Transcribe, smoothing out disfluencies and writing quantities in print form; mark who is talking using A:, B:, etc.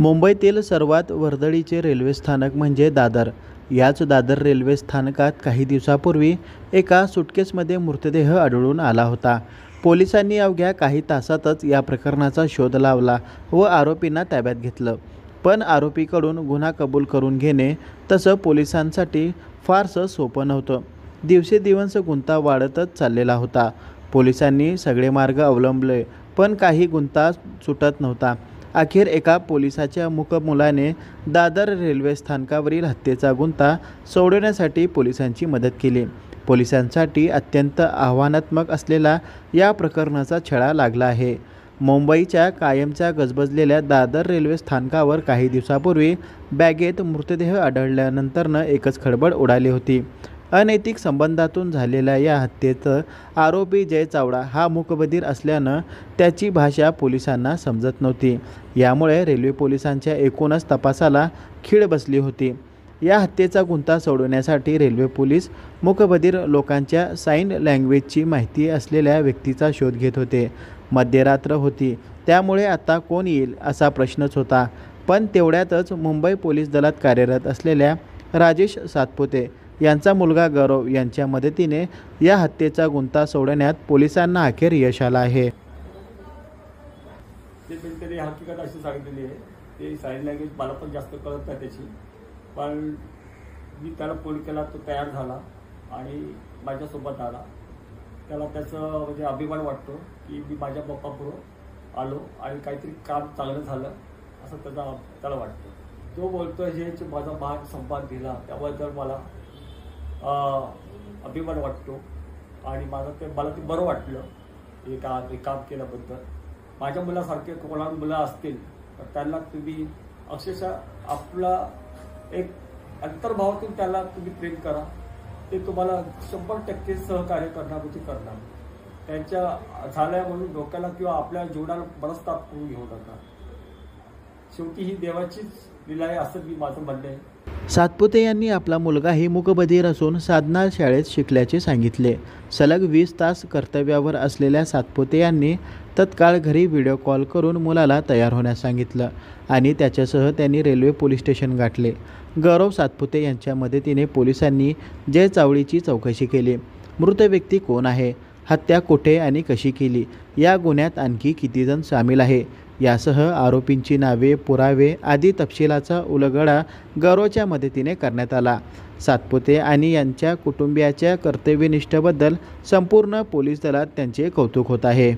A: मुंबईतील सर्वात वर्दळीचे रेल्वे स्थानक म्हणजे दादर. याच दादर रेल्वे स्थानकात काही दिवसापूर्वी एका सुटकेसमध्ये मृतदेह आढळून आला होता. पोलिसांनी अवघ्या काही तासातच या प्रकरणाचा शोध लावला व आरोपींना ताब्यात घेतलं. पण आरोपीकडून गुन्हा कबूल करून घेणे तसं पोलिसांसाठी फारसं सोपं नव्हतं. दिवसेंदिवस गुंता वाढतच चाललेला होता. पोलिसांनी सगळे मार्ग अवलंबले पण काही गुंता सुटत नव्हता. अखेर एका पोलिसाच्या मूकमुलाने दादर रेल्वे स्थानकावरील हत्येचा गुंता सोडवण्यासाठी पोलिसांची मदत केली. पोलिसांसाठी अत्यंत आव्हानात्मक असलेला या प्रकरणाचा छळा लागला आहे. मुंबईच्या कायमच्या गजबजलेल्या दादर रेल्वे स्थानकावर काही दिवसापूर्वी बॅगेत मृतदेह आढळल्यानंतरनं एकच खळबळ उडाली होती. अनैतिक संबंधातून झालेल्या या हत्येचं आरोपी जय चावडा हा मूकबधीर असल्यानं त्याची भाषा पोलिसांना समजत नव्हती. यामुळे रेल्वे पोलिसांच्या एकूणच तपासाला खीळ बसली होती. या हत्येचा गुंता सोडवण्यासाठी रेल्वे पोलीस मूकबधीर लोकांच्या साइन लँग्वेजची माहिती असलेल्या व्यक्तीचा शोध घेत होते. मध्यरात्र होती त्यामुळे आता कोण येईल असा प्रश्नच होता. पण तेवढ्यातच मुंबई पोलीस दलात कार्यरत असलेल्या राजेश सातपुते यांचा मुलगा गौरव यांच्या मदतीने या हत्येचा गुंता सोडवण्यात पोलिसांना अखेर यश आलं आहे.
B: त्यांनी हकीकत अशी सांगितलेली आहे. ते साइन लँग्वेज मला पण जास्त कळत नाही त्याची, पण मी त्याला फोन केला तो तयार झाला आणि माझ्यासोबत आला. त्याला त्याचं म्हणजे अभिमान वाटतो की मी माझ्या पप्पापुढं आलो आणि काहीतरी काम चांगलं झालं असं त्याला वाटतं. तो बोलतो हे माझा मान संपाद दिला त्याबद्दल मला अभिमान वाटतो आणि मला ते बरं वाटलं हे काम केल्याबद्दल. माझ्या मुलासारखे कोणा मुलं असतील तर त्यांना तुम्ही अक्षरशः आपला एक अंतर्भावातून त्याला तुम्ही प्रेम करा. ते तुम्हाला 100% सहकार्य करणार म्हणजे करणार. त्यांच्या झाल्या म्हणून डोक्याला किंवा आपल्या जीवनाला मनस्ताप करून घेऊ नका. शेवटी ही देवाचीच लीला आहे असं मी माझं म्हणणं आहे.
A: सातपुते यांनी आपला मुलगाही मूकबधीर असून साधना शाळेत शिकल्याचे सांगितले. सलग 20 तास कर्तव्यावर असलेल्या सातपुते यांनी तत्काळ घरी व्हिडिओ कॉल करून मुलाला तयार होण्यास सांगितलं आणि त्याच्यासह त्यांनी रेल्वे पोलीस स्टेशन गाठले. गौरव सातपुते यांच्या मदतीने पोलिसांनी जय चावडीची चौकशी केली. मृत व्यक्ती कोण आहे, हत्या कुठे आणि कशी केली, या गुन्ह्यात आणखी किती जण सामील आहे यासह आरोपींची नावे, पुरावे आदी तपशिलाचा उलगडा गौरवच्या मदतीने करण्यात आला. सातपुते आणि यांच्या कुटुंबियाच्या कर्तव्यनिष्ठेबद्दल संपूर्ण पोलीस दलात त्यांचे कौतुक होत आहे.